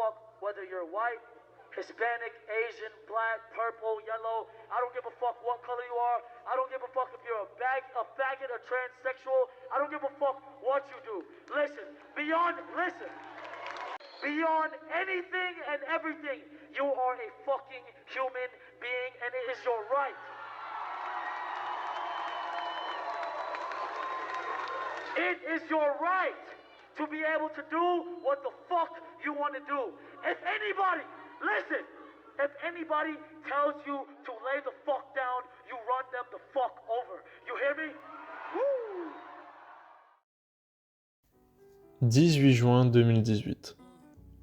fuck whether you're white, Hispanic, Asian, black, purple, yellow. I don't give a fuck what color you are. I don't give a fuck if you're a faggot, a transsexual. I don't give a fuck what you do. Listen, beyond anything and everything, you are a fucking human being, and it is your right. It is your right to be able to do what the fuck you want to do. If anybody tells you to lay the fuck down, you run them the fuck over. You hear me? Woo! 18 juin 2018.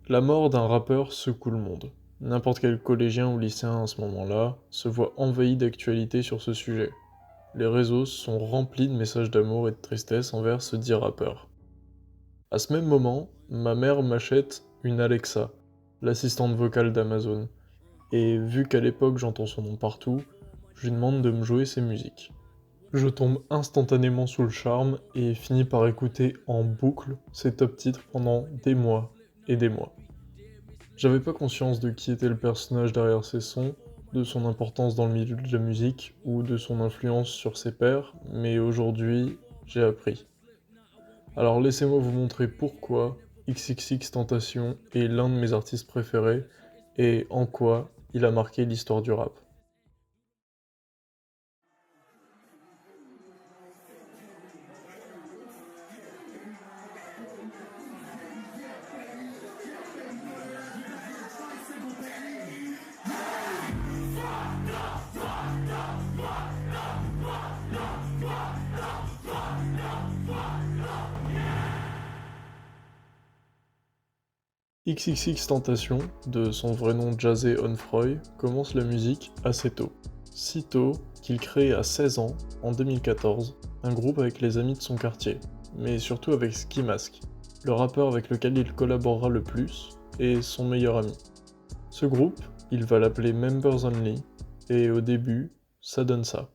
La mort d'un rappeur secoue le monde. N'importe quel collégien ou lycéen à ce moment-là se voit envahi d'actualité sur ce sujet. Les réseaux sont remplis de messages d'amour et de tristesse envers ce dit rappeur. À ce même moment, ma mère m'achète une Alexa, l'assistante vocale d'Amazon, et vu qu'à l'époque j'entends son nom partout, je lui demande de me jouer ses musiques. Je tombe instantanément sous le charme et finis par écouter en boucle ses top titres pendant des mois et des mois. J'avais pas conscience de qui était le personnage derrière ces sons, de son importance dans le milieu de la musique ou de son influence sur ses pairs, mais aujourd'hui, j'ai appris. Alors laissez-moi vous montrer pourquoi XXXTentacion est l'un de mes artistes préférés et en quoi il a marqué l'histoire du rap. XXXTentacion, de son vrai nom Jazzy Onfroy, commence la musique assez tôt. Si tôt qu'il crée à 16 ans, en 2014, un groupe avec les amis de son quartier, mais surtout avec Ski Mask, le rappeur avec lequel il collaborera le plus, et son meilleur ami. Ce groupe, il va l'appeler Members Only, et au début, ça donne ça.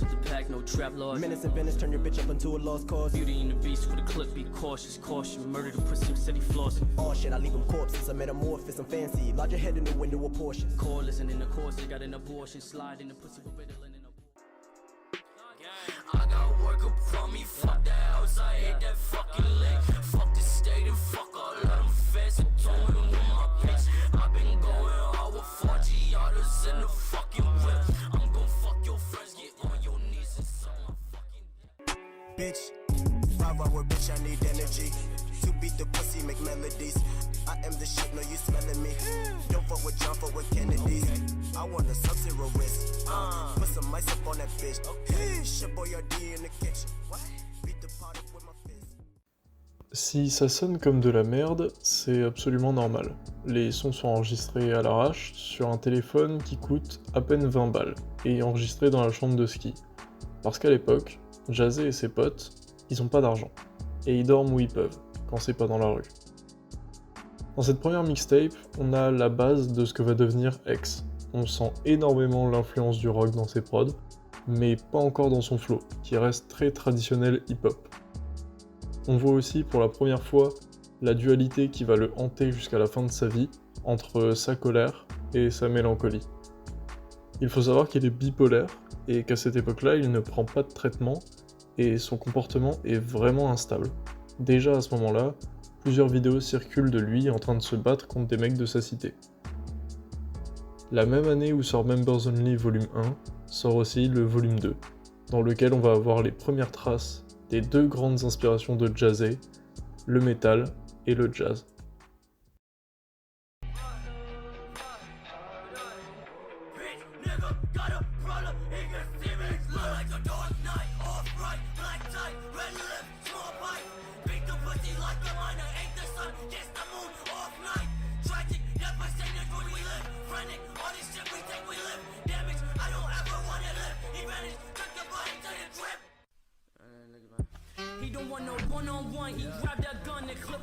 With the pack, no trap laws. Menace and Venice, turn your bitch up into a lost cause. Beauty and the beast for the clip, be cautious, caution. Murder the pussy, said he flossing. Oh shit, I leave him corpses, I metamorphosis, I'm fancy. Larger head in the window, a Porsche. Core listen in the course, they got an abortion. Slide in the pussy with Ritalin in a I got work up from me, fuck that house, I hate that fucking lick. Fuck the state and fuck all of them feds and throwing them with my pics. I've been going out with 40 others in the fucking whip. I'm gon' fuck your friends, get on your knees and suck my fucking dick. Bitch, 5-hour bitch, I need energy. To beat the pussy, make melodies. I am the shit, no you smelling me. Don't fuck with John, fuck with Kennedy. I want a sub-zero wrist. Put some ice up on that bitch. Shit boy, your D in the kitchen. Beat the pot up with my fist. Si ça sonne comme de la merde, c'est absolument normal. Les sons sont enregistrés à l'arrache sur un téléphone qui coûte à peine 20 balles et enregistré dans la chambre de ski. Parce qu'à l'époque, Jazzy et ses potes, ils ont pas d'argent. Et ils dorment où ils peuvent, quand c'est pas dans la rue. Dans cette première mixtape, on a la base de ce que va devenir X. On sent énormément l'influence du rock dans ses prods, mais pas encore dans son flow, qui reste très traditionnel hip-hop. On voit aussi pour la première fois la dualité qui va le hanter jusqu'à la fin de sa vie, entre sa colère et sa mélancolie. Il faut savoir qu'il est bipolaire, et qu'à cette époque-là, il ne prend pas de traitement, et son comportement est vraiment instable. Déjà à ce moment-là, plusieurs vidéos circulent de lui en train de se battre contre des mecs de sa cité. La même année où sort Members Only Volume 1, sort aussi le Volume 2, dans lequel on va avoir les premières traces des deux grandes inspirations de Jazzy, le métal et le jazz. He don't want no one-on-one. He grabbed that gun and clip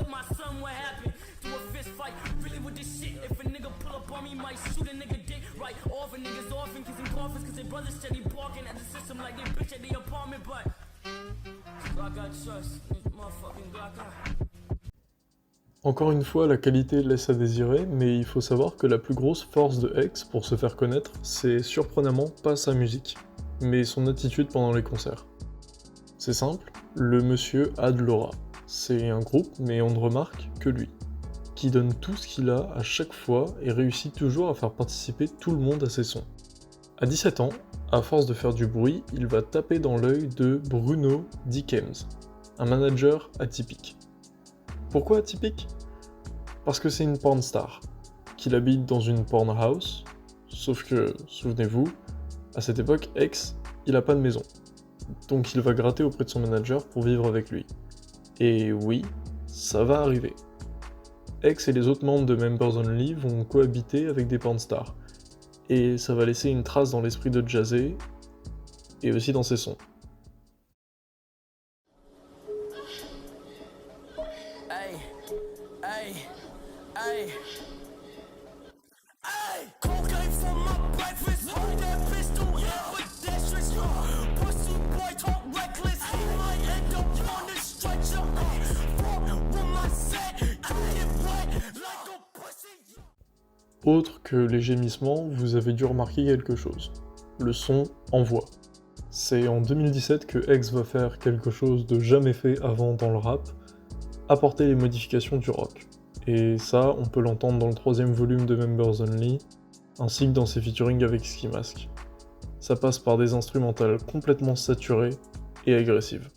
my son. What happened? Do a fist fight, really with this shit. If a nigga pull up on me, might shoot a nigga dick. Right, off a niggas off and kissing coffins, cause their brothers steady barking at the system like they bitch at the apartment, but Encore une fois, la qualité laisse à désirer, mais il faut savoir que la plus grosse force de X pour se faire connaître, c'est surprenamment pas sa musique, mais son attitude pendant les concerts. C'est simple, le monsieur a de l'aura. C'est un groupe, mais on ne remarque que lui, qui donne tout ce qu'il a à chaque fois et réussit toujours à faire participer tout le monde à ses sons. À 17 ans, à force de faire du bruit, il va taper dans l'œil de Bruno Dickems, un manager atypique. Pourquoi atypique ? Parce que c'est une porn star, qu'il habite dans une porn house, sauf que, souvenez-vous, à cette époque, X, il a pas de maison. Donc il va gratter auprès de son manager pour vivre avec lui. Et oui, ça va arriver. X et les autres membres de Members Only vont cohabiter avec des porn stars. Et ça va laisser une trace dans l'esprit de Jazzy, et aussi dans ses sons. Cocaine for my breakfast. Hold that pistol, ambidextrous. Pussy boy talk reckless. He might end up on the stretcher. With my set, get wet like a pussy. Autre que les gémissements, vous avez dû remarquer quelque chose. Le son envoie. C'est en 2017 que X va faire quelque chose de jamais fait avant dans le rap, apporter les modifications du rock. Et ça, on peut l'entendre dans le 3e volume de Members Only, ainsi que dans ses featuring avec Ski Mask. Ça passe par des instrumentales complètement saturées et agressives.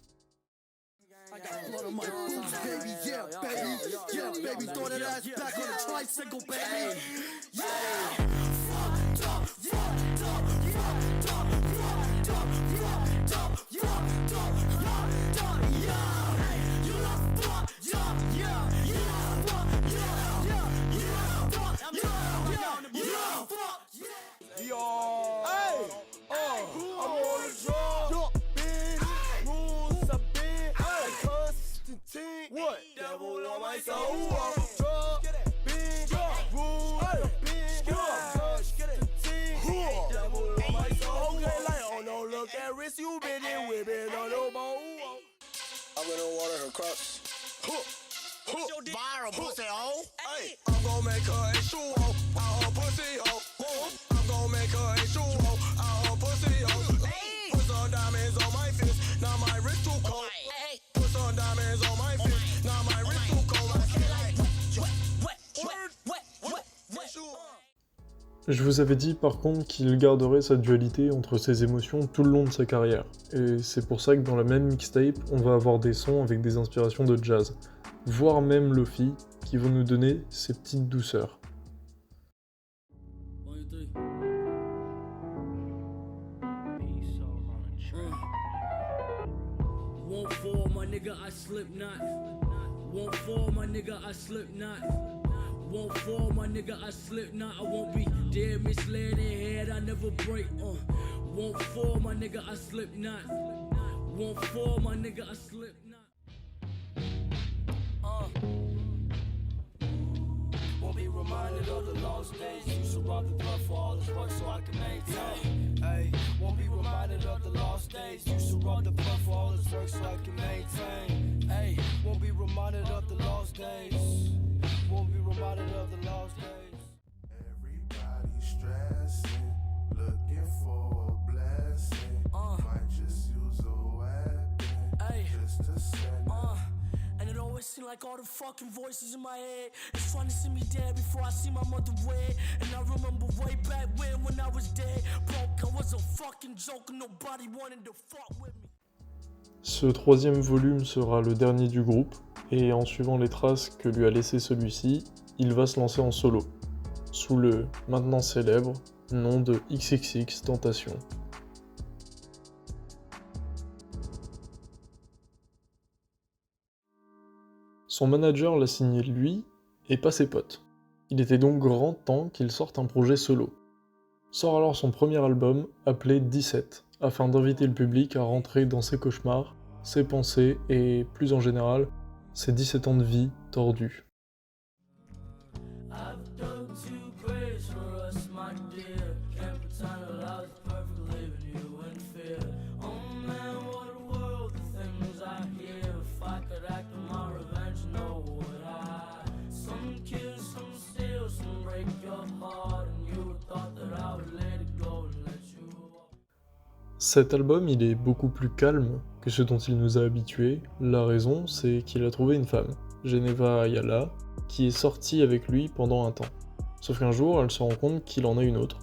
What? Devil on my soul. Drug, binge, rule, binge, devil on my soul. Okay, like, oh no, look at wrist, you been in whipping on no bone. I'm gonna water her crops. Viral pussy hoe. Hey, I'm gonna make her a shoe hoe. Out her pussy hoe. I'm gonna make her a shoe hoe. Out her pussy hoe. Put some diamonds on my fist. Now my wrist too cold. Put some diamonds on my fist. Now my wrist too cold. Je vous avais dit par contre qu'il garderait sa dualité entre ses émotions tout le long de sa carrière, et c'est pour ça que dans la même mixtape, on va avoir des sons avec des inspirations de jazz, voire même lofi, qui vont nous donner ces petites douceurs. Won't fall, my nigga, I slip not. Won't fall, my nigga, I slip not. Won't fall, my nigga, I slip not. I won't be dead, misled in head, I never break. Won't fall, my nigga, I slip not. Won't fall, my nigga, I slip not. Won't be reminded of the lost days. Used to rob the blood for all this work so I can maintain. Hey, won't be reminded of the lost days. Used to rob the blood for all this work so I can maintain. Hey, won't be reminded of the lost days. Won't be reminded of the lost days. Everybody stressing, looking for a blessing. Might just use a weapon, just to send And it always seemed like all the fucking voices in my head is trying to see me dead before I see my mother wed. And I remember way back when I was dead broke, I was a fucking joke and nobody wanted to fuck with me. Ce 3e volume sera le dernier du groupe, et en suivant les traces que lui a laissé celui-ci, il va se lancer en solo, sous le maintenant célèbre nom de XXX Tentation. Son manager l'a signé lui, et pas ses potes. Il était donc grand temps qu'il sorte un projet solo. Sort alors son premier album, appelé 17, afin d'inviter le public à rentrer dans ses cauchemars, ses pensées et, plus en général, ses 17 ans de vie tordus. Cet album, il est beaucoup plus calme que ce dont il nous a habitués. La raison, c'est qu'il a trouvé une femme, Geneva Ayala, qui est sortie avec lui pendant un temps. Sauf qu'un jour, elle se rend compte qu'il en a une autre.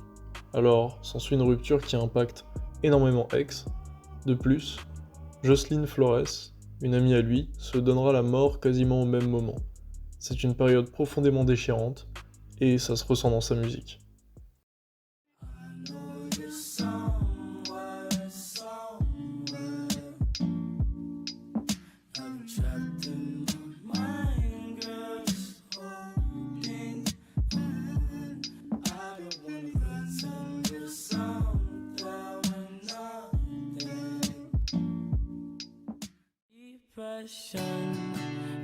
Alors, s'ensuit une rupture qui impacte énormément X. De plus, Jocelyne Flores, une amie à lui, se donnera la mort quasiment au même moment. C'est une période profondément déchirante, et ça se ressent dans sa musique. Depression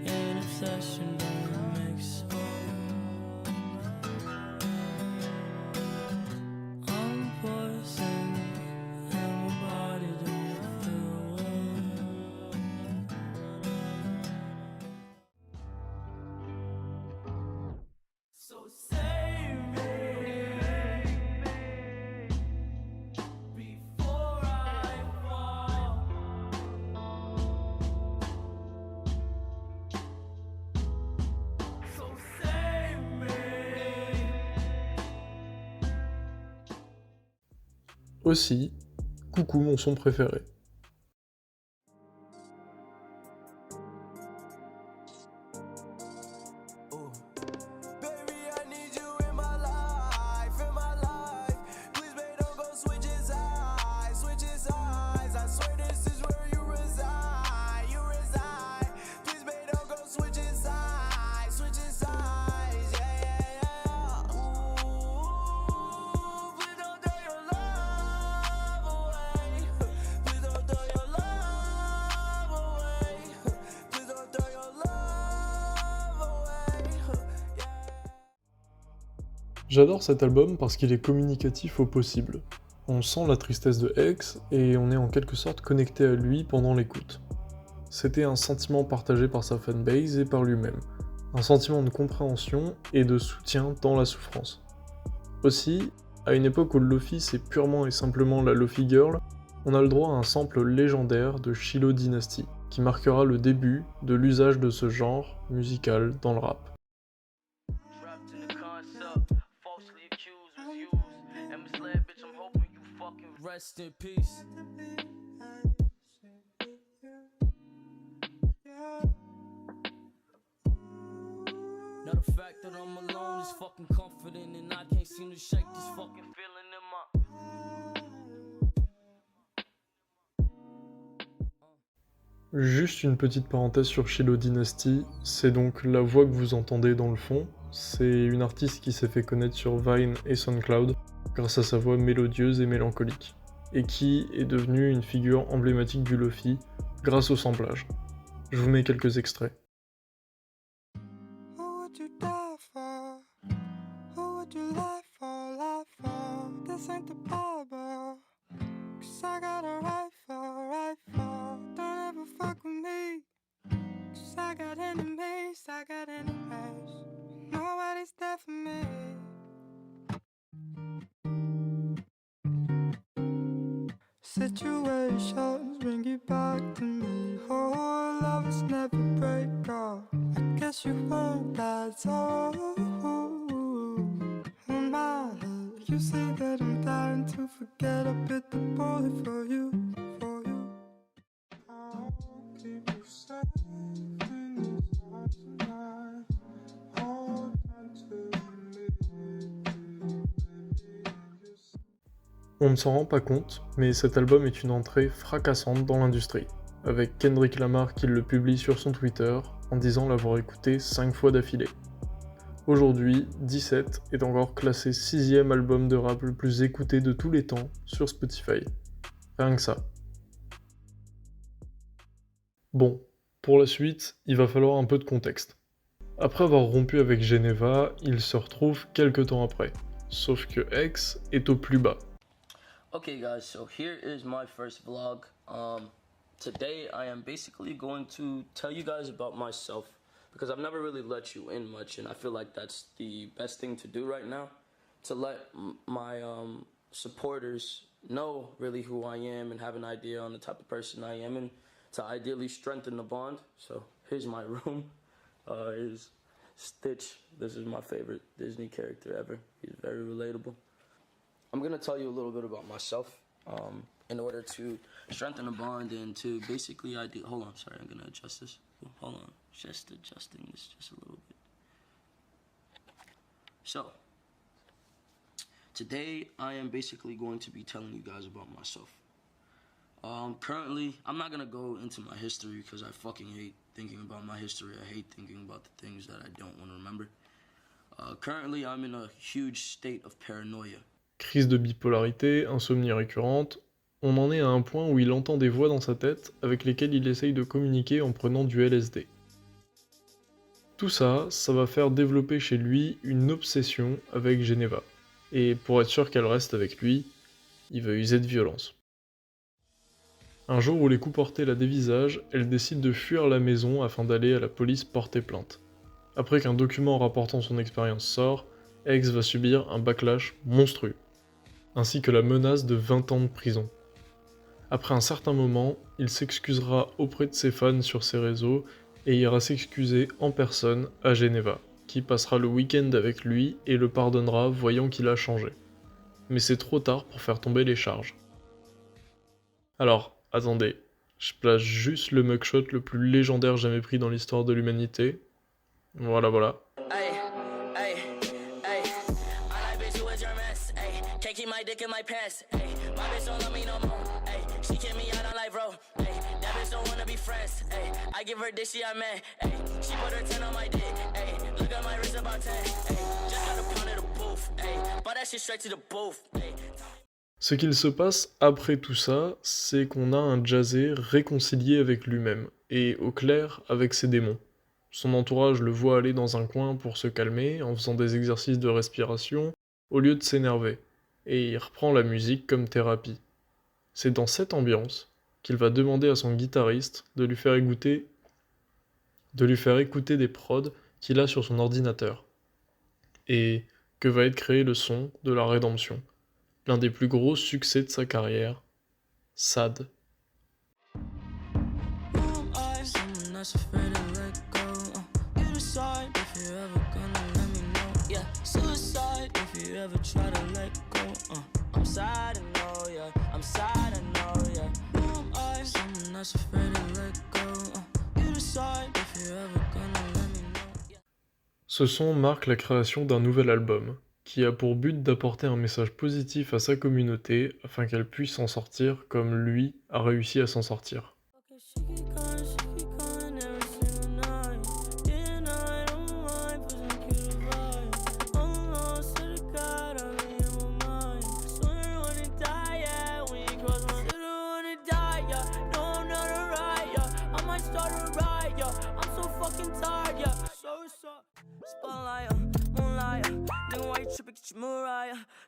and obsession don't mix. I'm poison and my body don't feel well. So save me before I fall. So save me. Aussi, Coucou mon son préféré. Baby, I need you in my life, in my life. Please, babe, don't go switch his eyes, switch his eyes. I swear this is where you reside, you reside. Please, babe, don't go switch his eyes, switch his eyes. Yeah, yeah, yeah. Ooh, please don't throw your love away. Please don't throw your love away. Please don't throw your love away. Yeah. J'adore cet album parce qu'il est communicatif au possible. On sent la tristesse de X et on est en quelque sorte connecté à lui pendant l'écoute. C'était un sentiment partagé par sa fanbase et par lui-même. Un sentiment de compréhension et de soutien dans la souffrance. Aussi, à une époque où le Lofi c'est purement et simplement la Lofi Girl, on a le droit à un sample légendaire de Shiloh Dynasty, qui marquera le début de l'usage de ce genre musical dans le rap. Trapped in the concept, falsely accused, was used, and misled, bitch. I'm hoping you fucking rest in peace. Now the fact that I'm alone is fucking comforting, and I can't seem to shake this fucking feeling in my. Juste une petite parenthèse sur Shiloh Dynasty, c'est donc la voix que vous entendez dans le fond. C'est une artiste qui s'est fait connaître sur Vine et SoundCloud grâce à sa voix mélodieuse et mélancolique, et qui est devenue une figure emblématique du Lofi grâce au samplage. Je vous mets quelques extraits. Who would you die for? Who would you lie for? Lie for? This ain't the Bible. 'Cause I got a rifle. Don't ever fuck with me. 'Cause I got enemies. Nobody's there for me. Situations bring you back to me. Oh, love is never break off. I guess you won't, that's all. On my head, you say that I'm dying to forget. I bit the bullet for you, for you. I'll keep you safe in these arms tonight. Hold on to me, baby, just. On ne s'en rend pas compte, mais cet album est une entrée fracassante dans l'industrie, avec Kendrick Lamar qui le publie sur son Twitter en disant l'avoir écouté 5 fois d'affilée. Aujourd'hui, 17 est encore classé 6ème album de rap le plus écouté de tous les temps sur Spotify. Rien que ça. Bon, pour la suite, il va falloir un peu de contexte. Après avoir rompu avec Geneva, il se retrouve quelques temps après. Sauf que X est au plus bas. Okay guys, so here is my first vlog. Today I am basically going to tell you guys about myself because I've never really let you in much, and I feel like that's the best thing to do right now, to let my supporters know really who I am and have an idea on the type of person I am and to ideally strengthen the bond. So here's my room. Here's Stitch. This is my favorite Disney character ever. He's very relatable. I'm gonna tell you a little bit about myself in order to strengthen the bond and to basically hold on, sorry, I'm gonna adjust this. Hold on, just adjusting this just a little bit. So, today I am basically going to be telling you guys about myself. Currently, I'm not gonna go into my history because I fucking hate thinking about my history. I hate thinking about the things that I don't want to remember. Currently, I'm in a huge state of paranoia. Crise de bipolarité, insomnie récurrente, on en est à un point où il entend des voix dans sa tête avec lesquelles il essaye de communiquer en prenant du LSD. Tout ça, ça va faire développer chez lui une obsession avec Geneva. Et pour être sûr qu'elle reste avec lui, il va user de violence. Un jour où les coups portés la dévisagent, elle décide de fuir la maison afin d'aller à la police porter plainte. Après qu'un document rapportant son expérience sort, Eggs va subir un backlash monstrueux, ainsi que la menace de 20 ans de prison. Après un certain moment, il s'excusera auprès de ses fans sur ses réseaux et ira s'excuser en personne à Geneva, qui passera le week-end avec lui et le pardonnera voyant qu'il a changé. Mais c'est trop tard pour faire tomber les charges. Alors, attendez, je place juste le mugshot le plus légendaire jamais pris dans l'histoire de l'humanité. Voilà. Ay, ay, ay. I like bitch who is your mess. Ay, can't keep my dick in my pants. Ay, my bitch don't love me no more. Ay, she kick me out on life, bro. Ay, that bitch don't wanna be friends. Ay, I give her dick, she I'm mad. Ay, she put her 10 on my dick. Ay, look at my wrist about 10. Ay, just got a pound of the booth. Ay, bought that shit straight to the booth. Ay. Ce qu'il se passe après tout ça, c'est qu'on a un Jazzé réconcilié avec lui-même, et au clair avec ses démons. Son entourage le voit aller dans un coin pour se calmer en faisant des exercices de respiration au lieu de s'énerver, et il reprend la musique comme thérapie. C'est dans cette ambiance qu'il va demander à son guitariste de lui faire écouter des prods qu'il a sur son ordinateur, et que va être créé le son de la rédemption, l'un des plus gros succès de sa carrière, Sad. Ce son marque la création d'un nouvel album, qui a pour but d'apporter un message positif à sa communauté afin qu'elle puisse s'en sortir comme lui a réussi à s'en sortir.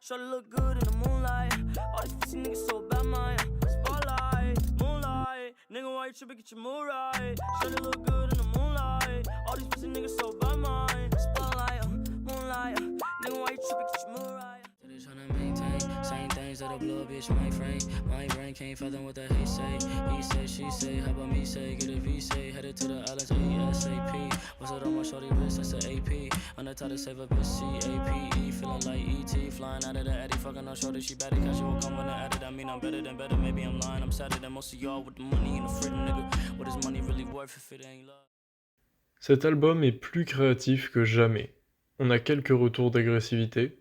Try to look good in the moonlight. All these pussy niggas so bad, man. Spotlight, moonlight. Nigga, why you tripping? Get your mood right. Try to look good in the moonlight. All these pussy niggas so bad, man. Spotlight, moonlight. Nigga, why you tripping? Get your mood right. They tryna maintain same things that'll blow a bitch my frame. My brain can't fathom what the hate say. He say, she say, how about me say? Get a V say, headed to the islands ASAP. What's it on my shorty wrist? That's an AP. On the top to save a bitch CAPE. Feeling like ET, flying out of the Eddie. Fucking on shorty, she better catch you will come when I added. I mean I'm better than better, maybe I'm lying. I'm sadder than most of y'all with the money and the freedom, nigga. What is money really worth if it ain't love? Cet album est plus créatif que jamais. On a quelques retours d'agressivité.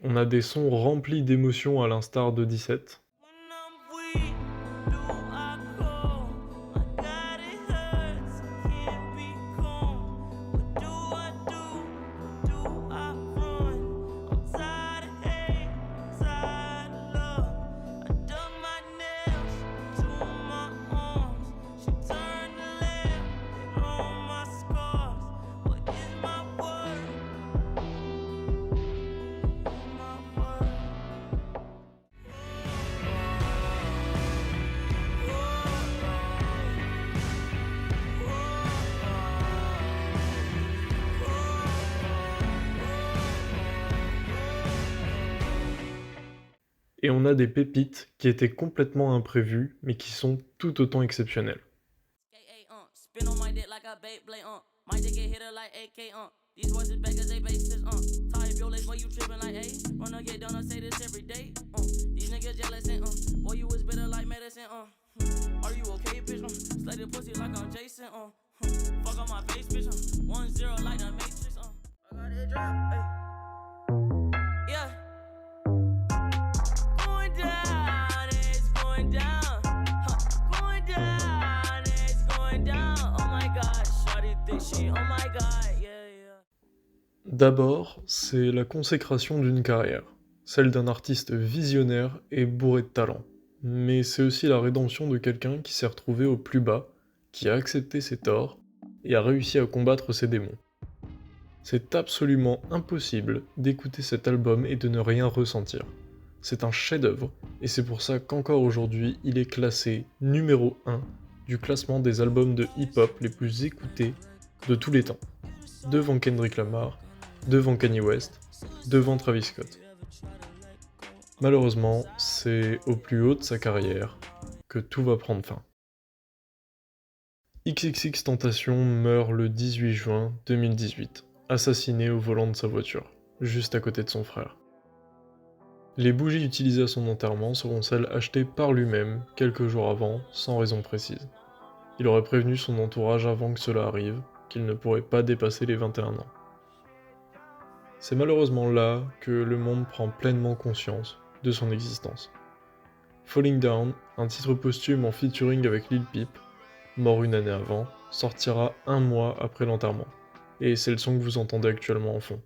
On a des sons remplis d'émotions à l'instar de 17. Et on a des pépites qui étaient complètement imprévues, mais qui sont tout autant exceptionnelles. Spin on my dick like a Beyblade, my dick get hit like AK, These voices back cause they bases, Tie up your legs while you trippin' like, hey. Wanna get done, I say this every day, These niggas jealous and, boy, you was bitter like medicine, Are you okay, bitch, Slay the pussy like I'm Jason, Fuck on my face, bitch, 1-0 like the Matrix, I got it drop, hey. Yeah. Going down, it's going down. Going down, it's going down. Oh my god, shawty think she, oh my god, yeah, yeah. D'abord, c'est la consécration d'une carrière, celle d'un artiste visionnaire et bourré de talent. Mais c'est aussi la rédemption de quelqu'un qui s'est retrouvé au plus bas, qui a accepté ses torts et a réussi à combattre ses démons. C'est absolument impossible d'écouter cet album et de ne rien ressentir. C'est un chef-d'œuvre, et c'est pour ça qu'encore aujourd'hui, il est classé numéro 1 du classement des albums de hip-hop les plus écoutés de tous les temps. Devant Kendrick Lamar, devant Kanye West, devant Travis Scott. Malheureusement, c'est au plus haut de sa carrière que tout va prendre fin. XXXTentacion meurt le 18 juin 2018, assassiné au volant de sa voiture, juste à côté de son frère. Les bougies utilisées à son enterrement seront celles achetées par lui-même quelques jours avant, sans raison précise. Il aurait prévenu son entourage avant que cela arrive, qu'il ne pourrait pas dépasser les 21 ans. C'est malheureusement là que le monde prend pleinement conscience de son existence. Falling Down, un titre posthume en featuring avec Lil Peep, mort une année avant, sortira un mois après l'enterrement. Et c'est le son que vous entendez actuellement en fond.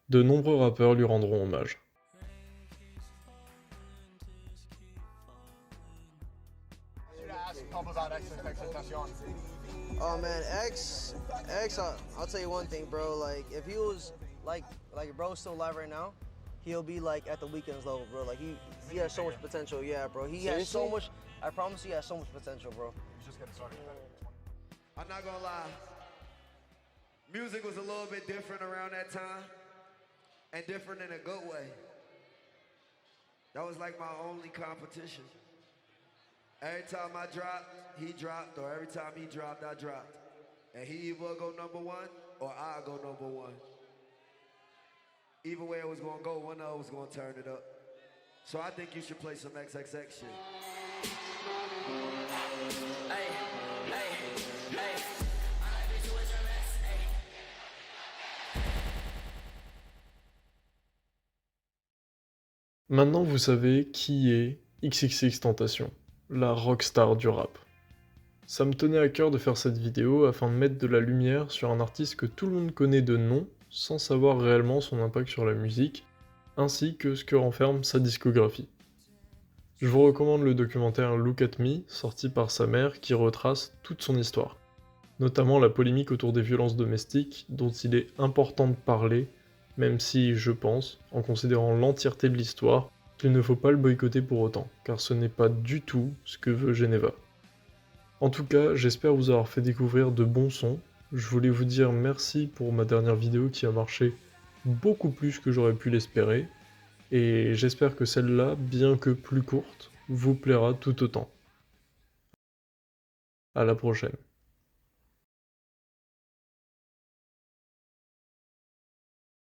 De nombreux rappeurs lui rendront hommage. Oh man, X, I'll tell you one thing, bro. Like, if he was like bro's still alive right now, he'll be like at the Weeknd's level, bro. Like he has so much potential, yeah, bro. He has so much. I promise you, he has so much potential, bro. He's just getting started. I'm not gonna lie. Music was a little bit different around that time, and different in a good way. That was like my only competition. Every time I dropped, he dropped, or every time he dropped, I dropped. And he either go #1 or I go #1. Either way it was gonna go, one of us was gonna turn it up. So I think you should play some XXX shit. Maintenant vous savez qui est XXXTentacion, la rockstar du rap. Ça me tenait à cœur de faire cette vidéo afin de mettre de la lumière sur un artiste que tout le monde connaît de nom, sans savoir réellement son impact sur la musique, ainsi que ce que renferme sa discographie. Je vous recommande le documentaire Look at Me, sorti par sa mère, qui retrace toute son histoire, notamment la polémique autour des violences domestiques, dont il est important de parler, même si, je pense, en considérant l'entièreté de l'histoire, qu'il ne faut pas le boycotter pour autant, car ce n'est pas du tout ce que veut Geneva. En tout cas, j'espère vous avoir fait découvrir de bons sons. Je voulais vous dire merci pour ma dernière vidéo qui a marché beaucoup plus que j'aurais pu l'espérer, et j'espère que celle-là, bien que plus courte, vous plaira tout autant. À la prochaine.